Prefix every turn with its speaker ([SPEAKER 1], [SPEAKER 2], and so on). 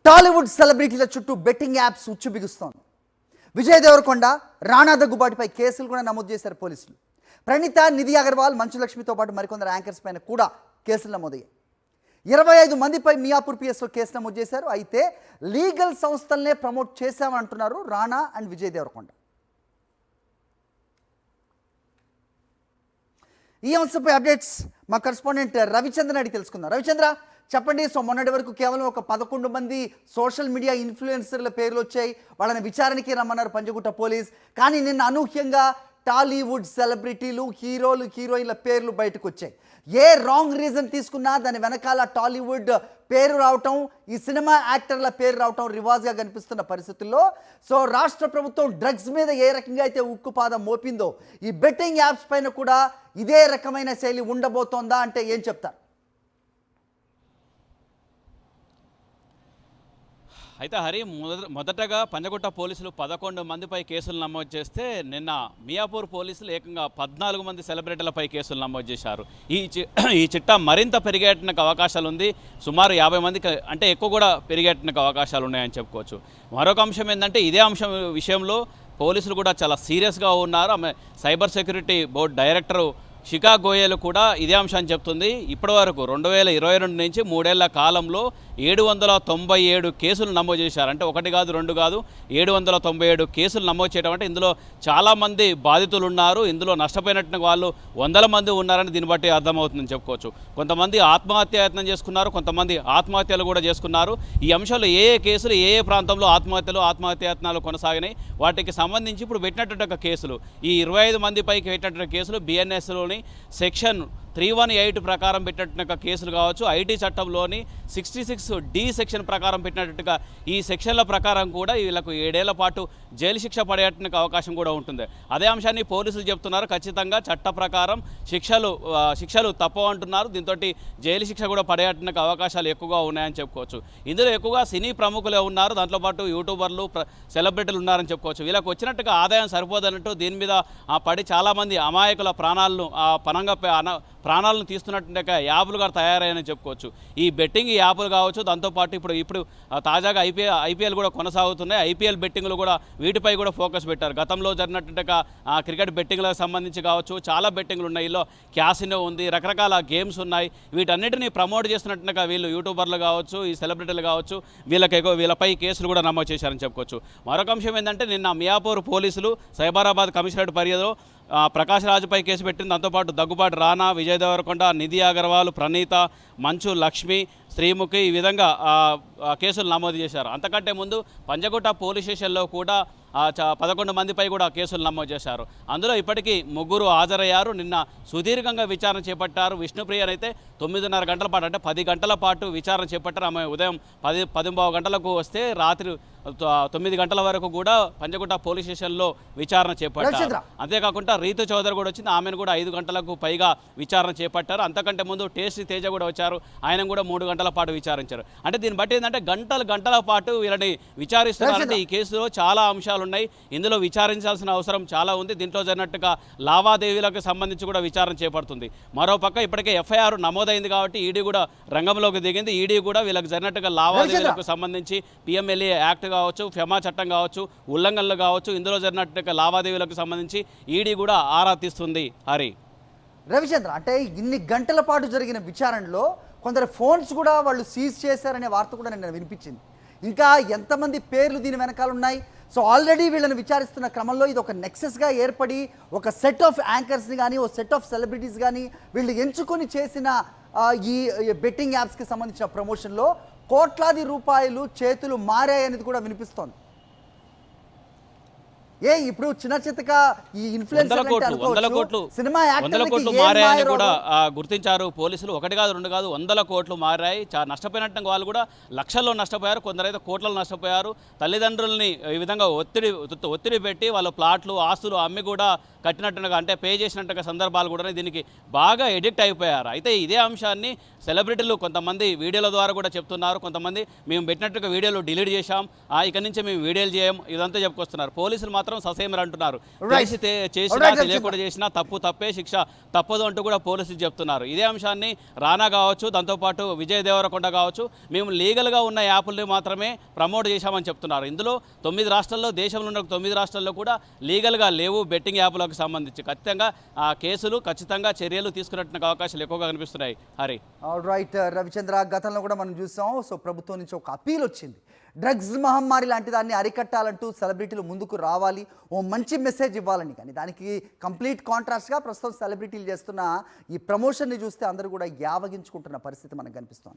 [SPEAKER 1] టాలీవుడ్ సెలబ్రిటీల చుట్టూ betting apps ఉచ్చు బిగుస్తోంది. విజయ్ దేవరకొండ, రాణా దగ్గుబాటిపై కేసులు కూడా నమోదు చేశారు పోలీసులు. ప్రణీత, నిధి అగర్వాల్, మంచు లక్ష్మితో పాటు మరికొందరు యాంకర్స్ పైన కూడా కేసులు నమోదయ్యాయి. 25 మందిపై మియాపూర్ పిఎస్లో కేసు నమోదు చేశారు. అయితే లీగల్ సంస్థలనే ప్రమోట్ చేశామంటున్నారు రాణా అండ్ విజయ్ దేవరకొండ. ఈ అంశంపై అప్డేట్స్ మా కరెస్పాండెంట్ రవిచంద్రన్ అడిగి తెలుసుకుందాం. రవిచంద్ర, చెప్పండి. సో మొన్నటి వరకు కేవలం ఒక 11 మంది సోషల్ మీడియా ఇన్ఫ్లుయెన్సర్ల పేర్లు వచ్చాయి. వాళ్ళని విచారణకి రమ్మన్నారు పంజగుట్ట పోలీస్. కానీ నిన్న అనూహ్యంగా టాలీవుడ్ సెలబ్రిటీలు, హీరోలు, హీరోయిన్ల పేర్లు బయటకు వచ్చాయి. ఏ రాంగ్ రీజన్ తీసుకున్నా దాని వెనకాల టాలీవుడ్ పేరు రావటం, ఈ సినిమా యాక్టర్ల పేరు రావటం రివాజ్గా కనిపిస్తున్న పరిస్థితుల్లో సో రాష్ట్ర ప్రభుత్వం డ్రగ్స్ మీద ఏ రకంగా అయితే ఉక్కుపాదం మోపిందో ఈ బెట్టింగ్ యాప్స్ పైన కూడా ఇదే రకమైన శైలి ఉండబోతోందా అంటే ఏం చెప్తారు?
[SPEAKER 2] అయితే హరి, మొదటగా పంజగుట్ట పోలీసులు 11 మందిపై కేసులు నమోదు చేస్తే నిన్న మియాపూర్ పోలీసులు ఏకంగా 14 మంది సెలబ్రిటీలపై కేసులు నమోదు చేశారు. ఈ చిట్టా మరింత పెరిగేటకు అవకాశాలు ఉంది. సుమారు 50 మందికి అంటే ఎక్కువ కూడా పెరిగేటకు అవకాశాలు ఉన్నాయని చెప్పుకోవచ్చు. మరొక అంశం ఏంటంటే ఇదే అంశం విషయంలో పోలీసులు కూడా చాలా సీరియస్గా ఉన్నారు. ఆమె సైబర్ సెక్యూరిటీ బోర్డు డైరెక్టరు శిఖా గోయల్ కూడా ఇదే అంశాన్ని చెప్తుంది. ఇప్పటివరకు 2022 నుంచి 3 ఏళ్ల కాలంలో 797 కేసులు నమోదు చేశారు. అంటే ఒకటి కాదు, రెండు కాదు, 797 కేసులు నమోదు చేయడం అంటే ఇందులో చాలామంది బాధితులు ఉన్నారు. ఇందులో నష్టపోయినట్టు వాళ్ళు 100 మంది ఉన్నారని దీన్ని బట్టి అర్థమవుతుందని చెప్పుకోవచ్చు. కొంతమంది ఆత్మహత్యాయత్నం చేసుకున్నారు, కొంతమంది ఆత్మహత్యలు కూడా చేసుకున్నారు. ఈ అంశాలు ఏ కేసులు, ఏ ప్రాంతంలో ఆత్మహత్యాయత్నాలు కొనసాగినాయి, వాటికి సంబంధించి ఇప్పుడు పెట్టినటువంటి ఒక కేసులు, ఈ 25 మందిపైకి పెట్టినటువంటి కేసులు బిఎన్ఎస్లోని సెక్షన్ 318 ప్రకారం పెట్టినట్టుగా కేసులు కావచ్చు, ఐటీ చట్టంలోని 66D సెక్షన్ ప్రకారం పెట్టినట్టుగా ఈ సెక్షన్ల ప్రకారం కూడా వీళ్ళకు 7 ఏళ్ల పాటు జైలు శిక్ష పడేట్టుకు అవకాశం కూడా ఉంటుంది. అదే అంశాన్ని పోలీసులు చెప్తున్నారు. ఖచ్చితంగా చట్ట ప్రకారం శిక్షలు తప్పవు అంటున్నారు. దీంతో జైలు శిక్ష కూడా పడేట్టుకు అవకాశాలు ఎక్కువగా ఉన్నాయని చెప్పుకోవచ్చు. ఇందులో ఎక్కువగా సినీ ప్రముఖులే ఉన్నారు, దాంతోపాటు యూట్యూబర్లు, సెలబ్రిటీలు ఉన్నారని చెప్పుకోవచ్చు. వీళ్ళకి వచ్చినట్టుగా ఆదాయం సరిపోదన్నట్టు దీని మీద పడి చాలామంది అమాయకుల ప్రాణాలను తీస్తున్నట్టుగా యాప్లుగా తయారయ్యాయని చెప్పుకోవచ్చు. ఈ బెట్టింగ్ యాప్లు కావచ్చు, దాంతోపాటు ఇప్పుడు తాజాగా ఐపీఎల్ కూడా కొనసాగుతున్నాయి. ఐపీఎల్ బెట్టింగ్లు కూడా వీటిపై కూడా ఫోకస్ పెట్టారు. గతంలో జరిగినట్టుగా క్రికెట్ బెట్టింగ్లకు సంబంధించి కావచ్చు, చాలా బెట్టింగ్లు ఉన్నాయి. ఇందులో క్యాసినో ఉంది, రకరకాల గేమ్స్ ఉన్నాయి. వీటన్నిటిని ప్రమోట్ చేస్తున్నట్టుగా వీళ్ళు యూట్యూబర్లు కావచ్చు, ఈ సెలబ్రిటీలు కావచ్చు, వీళ్ళపై కేసులు కూడా నమోదు చేశారని చెప్పుకోవచ్చు. మరొక అంశం ఏంటంటే నిన్న మియాపూర్ పోలీసులు సైబరాబాద్ కమిషనరేట్ పరిధిలో ప్రకాష్ రాజుపై కేసు పెట్టింది. దాంతోపాటు దగ్గుబాటి రాణా, విజయ్ దేవరకొండ, నిధి అగర్వాల్, ప్రణీత, మంచు లక్ష్మి, శ్రీముఖి ఈ విధంగా కేసులు నమోదు చేశారు. అంతకంటే ముందు పంజగుట్ట పోలీస్ స్టేషన్లో కూడా 11 మందిపై కూడా కేసులు నమోదు చేశారు. అందులో ఇప్పటికీ 3 హాజరయ్యారు. నిన్న సుదీర్ఘంగా విచారణ చేపట్టారు. విష్ణుప్రియనైతే 9:30 గంటల పాటు, అంటే 10 గంటల పాటు విచారణ చేపట్టారు. ఆమె ఉదయం 10:15 గంటలకు వస్తే రాత్రి 9 గంటల వరకు కూడా పంజగుట్ట పోలీస్ స్టేషన్లో విచారణ చేపట్టారు. అంతేకాకుండా రీతు చౌదరి కూడా వచ్చింది. ఆమెను కూడా 5 గంటలకు పైగా విచారణ చేపట్టారు. అంతకంటే ముందు టేస్టీ తేజ కూడా వచ్చారు. ఆయన కూడా 3 గంటల పాటు విచారించారు. అంటే దీన్ని బట్టి ఏంటంటే గంటల పాటు వీళ్ళని విచారిస్తున్నారంటే ఈ కేసులో చాలా అంశాలు ఉన్నాయి. ఇందులో విచారించాల్సిన అవసరం చాలా ఉంది. దీంట్లో జరిగినట్టుగా లావాదేవీలకు సంబంధించి కూడా విచారణ చేపడుతుంది. మరోపక్క ఇప్పటికే ఎఫ్ఐఆర్ నమోదైంది కాబట్టి ఈడీ కూడా రంగంలోకి దిగింది. ఈడీ కూడా వీళ్ళకి జరిగినట్టుగా లావాదేవీలకు సంబంధించి పిఎంఎల్ఏ యాక్ట్ కావచ్చు, ఫెమా చట్టం కావచ్చు, ఉల్లంఘనలు కావచ్చు, ఇందులో జరిగినట్టుగా లావాదేవీలకు సంబంధించి ఈడీ కూడా ఆరా తీస్తుంది. హరి,
[SPEAKER 1] రవిచంద్ర, అంటే ఇన్ని గంటల పాటు జరిగిన విచారణలో కొందరు ఫోన్స్ కూడా వాళ్ళు సీజ్ చేశారనే వార్త కూడా నిన్న వినిపించింది. ఇంకా ఎంతమంది పేర్లు దీని వెనకాల ఉన్నాయి? సో ఆల్రెడీ వీళ్ళని విచారిస్తున్న క్రమంలో ఇది ఒక నెక్సెస్గా ఏర్పడి ఒక సెట్ ఆఫ్ యాంకర్స్ని కానీ, ఓ సెట్ ఆఫ్ సెలబ్రిటీస్ కానీ వీళ్ళు ఎంచుకొని చేసిన ఈ బెట్టింగ్ యాప్స్కి సంబంధించిన ప్రమోషన్లో కోట్లాది రూపాయలు చేతులు మారాయనేది కూడా వినిపిస్తోంది. ఇప్పుడు చిన్న చిత్తగా ఈ
[SPEAKER 2] వందల కోట్లు మారాయని కూడా గుర్తించారు పోలీసులు. 1 కాదు 2 కాదు 100 కోట్లు మారాయి. నష్టపోయినట్టు వాళ్ళు కూడా లక్షల్లో నష్టపోయారు, కొందరైతే కోట్లలో నష్టపోయారు. తల్లిదండ్రులని ఈ విధంగా ఒత్తిడి పెట్టి వాళ్ళ ప్లాట్లు, ఆస్తులు అమ్మి కూడా కట్టినట్టుగా, అంటే పే చేసినట్టుగా సందర్భాలు కూడా దీనికి బాగా ఎడిక్ట్ అయిపోయారు. అయితే ఇదే అంశాన్ని సెలబ్రిటీలు కొంతమంది వీడియోల ద్వారా కూడా చెప్తున్నారు. కొంతమంది మేము పెట్టినట్టుగా వీడియోలు డిలీట్ చేశాం, ఇక నుంచి మేము వీడియోలు చేయం, ఇదంతా చెప్పుకొస్తున్నారు. పోలీసులు మాత్రం మాత్రం ససేమర్ అంటున్నారు.
[SPEAKER 1] Right.
[SPEAKER 2] చేసినా
[SPEAKER 1] Alright,
[SPEAKER 2] తెలియకుండా చేసినా తప్పే, శిక్ష తప్పదు అంటూ కూడా పోలీసులు చెప్తున్నారు. ఇదే అంశాన్ని రానా కావచ్చు, దాంతోపాటు విజయ్ దేవరకొండ కావచ్చు, మేము లీగల్గా ఉన్న యాప్ల్ని మాత్రమే ప్రమోట్ చేశామని చెప్తున్నారు. ఇందులో 9 రాష్ట్రాల్లో, దేశంలో ఉన్న 9 రాష్ట్రాల్లో కూడా లీగల్గా లేవు బెట్టింగ్ యాప్లకు సంబంధించి. ఖచ్చితంగా ఆ కేసులు, ఖచ్చితంగా చర్యలు తీసుకున్నట్టు అవకాశాలు ఎక్కువగా కనిపిస్తున్నాయి. హరి,
[SPEAKER 1] రైట్ రవిచంద్ర, గతంలో కూడా మనం చూసాం. సో ప్రభుత్వం నుంచి ఒక అపీల్ వచ్చింది, డ్రగ్స్ మహమ్మారి లాంటి దాన్ని అరికట్టాలంటూ సెలబ్రిటీలు ముందుకు రావాలి, ఓ మంచి మెసేజ్ ఇవ్వాలని. కానీ దానికి కంప్లీట్ కాంట్రాస్ట్గా ప్రస్తుతం సెలబ్రిటీలు చేస్తున్న ఈ ప్రమోషన్ని చూస్తే అందరూ కూడా యావగించుకుంటున్న పరిస్థితి మనకు కనిపిస్తోంది.